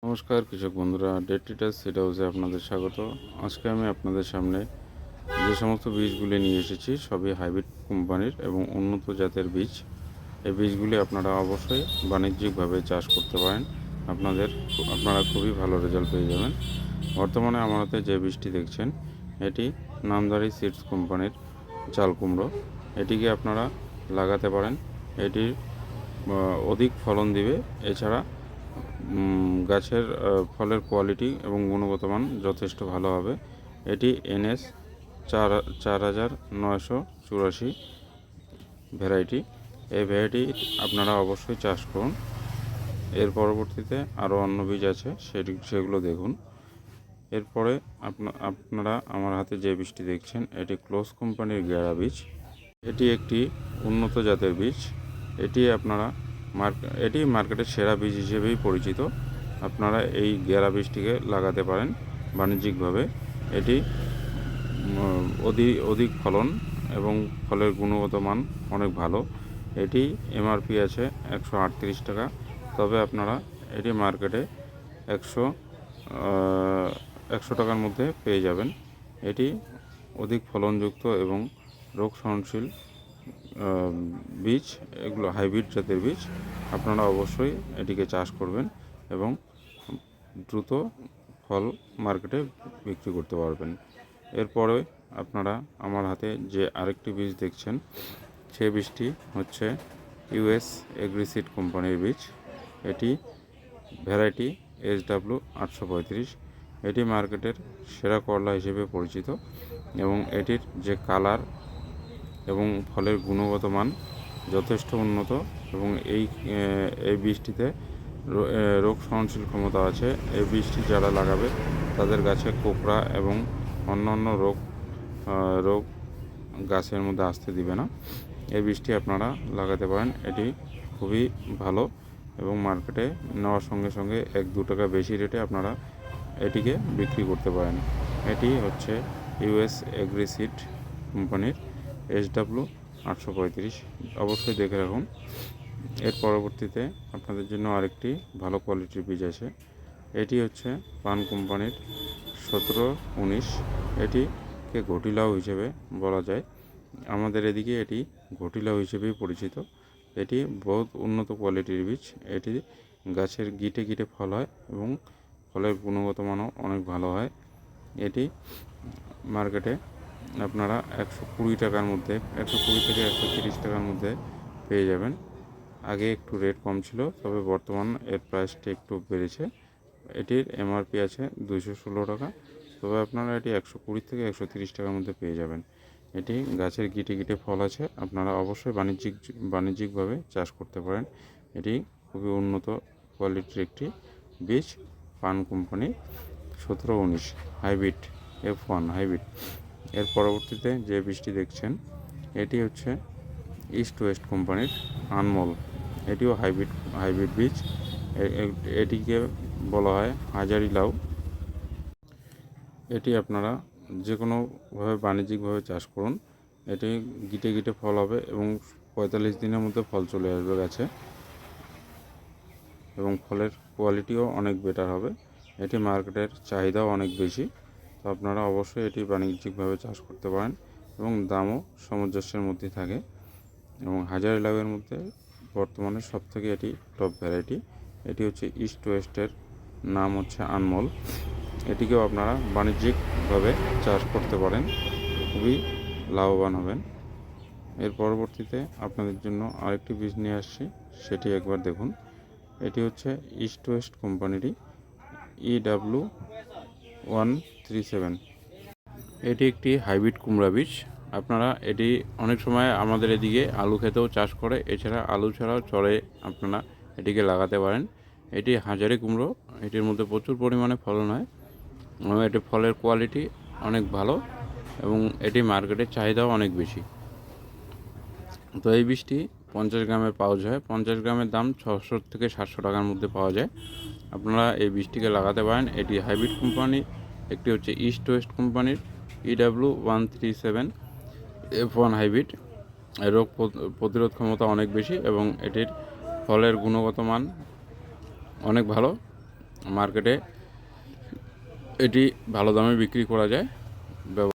নমস্কার কৃষক বন্ধুরা, ডেট ট্রেডার্স সিড হাউসে আপনাদের স্বাগত। আজকে আমি আপনাদের সামনে যে সমস্ত বীজগুলি নিয়ে এসেছি সবই হাইব্রিড কোম্পানির এবং উন্নত জাতের বীজ। এই বীজগুলি আপনারা অবশ্যই বাণিজ্যিকভাবে চাষ করতে পারেন। আপনারা খুবই ভালো রেজাল্ট পেয়ে যাবেন। বর্তমানে আমার হাতে যে বীজটি দেখছেন এটি নামধারী সিডস কোম্পানির চাল কুমড়ো। এটিকে আপনারা লাগাতে পারেন। এটির অধিক ফলন দিবে। এছাড়া গাছের ফলের কোয়ালিটি এবং গুণগত মান যথেষ্ট ভালো হবে। এটি NS 4984 ভ্যারাইটি। এই ভ্যারাইটি আপনারা অবশ্যই চাষ করুন। এর পরবর্তীতে আরও অন্য বীজ আছে, সেগুলো দেখুন। এরপরে আপনারা আমার হাতে যে বীজটি দেখছেন এটি ক্লোজ কোম্পানির গেরা বীজ। এটি একটি উন্নত জাতের বীজ। এটি মার্কেটের সেরা বীজ হিসেবেই পরিচিত। আপনারা এই গেরা বীজটিকে লাগাতে পারেন বাণিজ্যিকভাবে। এটি অধিক ফলন এবং ফলের গুণগত মান অনেক ভালো। এটি MRP আছে 138 টাকা, তবে আপনারা এটি মার্কেটে 100 টাকার মধ্যে পেয়ে যাবেন। এটি অধিক ফলনযুক্ত এবং রোগ সহনশীল বীজ। এগুলো হাইব্রিড জাতের বীজ। আপনারা অবশ্যই এটিকে চাষ করবেন এবং দ্রুত ফল মার্কেটে বিক্রি করতে পারবেন। এরপরে আপনারা আমার হাতে যে আরেকটি বীজ দেখছেন সেই বীজটি হচ্ছে US এগ্রিসিড কোম্পানির বীজ। এটি ভ্যারাইটি SW 835। এটি মার্কেটের সেরা করলা হিসেবে পরিচিত এবং এটির যে কালার এবং ফলের গুণগত মান যথেষ্ট উন্নত এবং এই বীজটিতে রোগ সহনশীল ক্ষমতা আছে। এই বীজটি যারা লাগাবে তাদের গাছে কোঁকড়া এবং অন্যান্য রোগ গাছের মধ্যে আসতে দিবে না। এই বীজটি আপনারা লাগাতে পারেন। এটি খুবই ভালো এবং মার্কেটে নেওয়ার সঙ্গে সঙ্গে 1-2 টাকা বেশি রেটে আপনারা এটিকে বিক্রি করতে পারেন। এটি হচ্ছে US এগ্রিসিড কোম্পানির SW 835। অবশ্যই দেখে রাখুন। এর পরবর্তীতে আপনাদের জন্য আরেকটি ভালো কোয়ালিটির বীজ আছে। এটি হচ্ছে পান কোম্পানির 1719। এটিকে ঘটিলাউ হিসেবে বলা যায়। আমাদের এদিকে এটি ঘটিলাউ হিসেবেই পরিচিত। এটি বহুত উন্নত কোয়ালিটির বীজ। এটি গাছের গিটে গিটে ফল হয় এবং ফলের গুণগত মানও অনেক ভালো হয়। এটি মার্কেটে আপনারা 120 টাকার মধ্যে, 120 থেকে 130 টাকার মধ্যে পেয়ে যাবেন। আগে একটু রেট কম ছিল, তবে বর্তমান এর প্রাইসটি একটু বেড়েছে। এটির MRP আছে 216 টাকা, তবে আপনারা এটি 120 থেকে 130 টাকার মধ্যে পেয়ে যাবেন। এটি গাছের গিটে গিটে ফল আছে। আপনারা অবশ্যই বাণিজ্যিকভাবে চাষ করতে পারেন। এটি খুবই উন্নত কোয়ালিটির একটি বীজ, পান কোম্পানি 1719 হাইব্রিড F1 হাইব্রিড। এর পরবর্তীতে যে বীজটি দেখছেন এটি হচ্ছে ইস্ট ওয়েস্ট কোম্পানির আনমোল। এটিও হাইব্রিড বীজ। এটিকে বলা হয় হাজারি লাউ। এটি আপনারা যে কোনোভাবে বাণিজ্যিকভাবে চাষ করুন। এটি গিটে গিটে ফল হবে এবং 45 দিনের মধ্যে ফল চলে আসবে গাছে এবং ফলের কোয়ালিটিও অনেক বেটার হবে। এটি মার্কেটের চাহিদাও অনেক বেশি, তো আপনারা অবশ্যই এটি বাণিজ্যিকভাবে চাষ করতে পারেন এবং দামও সামঞ্জস্যের মধ্যে থাকে। এবং হাজারি লাউয়ের মধ্যে বর্তমানে সবথেকে এটি টপ ভ্যারাইটি। এটি হচ্ছে ইস্ট ওয়েস্টের, নাম হচ্ছে আনমোল। এটিকেও আপনারা বাণিজ্যিকভাবে চাষ করতে পারেন, খুবই লাভবান হবেন। এর পরবর্তীতে আপনাদের জন্য আরেকটি বীজ নিয়ে আসছি, সেটি একবার দেখুন। এটি হচ্ছে ইস্ট ওয়েস্ট কোম্পানিরই EW 137। এটি একটি হাইব্রিড কুমড়া বীজ। আপনারা এটি অনেক সময় আমাদের এদিকে আলু খেতেও চাষ করে। এছাড়া আলু ছাড়াও চড়ে আপনারা এটিকে লাগাতে পারেন। এটি হাজারি কুমড়ো। এটির মধ্যে প্রচুর পরিমাণে ফলন হয় এবং এটি ফলের কোয়ালিটি অনেক ভালো এবং এটি মার্কেটের চাহিদাও অনেক বেশি। তো এই বীজটি 50 গ্রামের পাওয়া যায়। 50 গ্রামের দাম 600 থেকে 700 টাকার মধ্যে পাওয়া যায়। আপনারা এই বীজটিকে লাগাতে পারেন। এটি হাইব্রিড কোম্পানি। একটি হচ্ছে ইস্ট ওয়েস্ট কোম্পানির EW 137 F1 হাইব্রিড। রোগ প্রতিরোধ ক্ষমতা অনেক বেশি এবং এটির ফলের গুণগত মান অনেক ভালো। মার্কেটে এটি ভালো দামে বিক্রি করা যায়।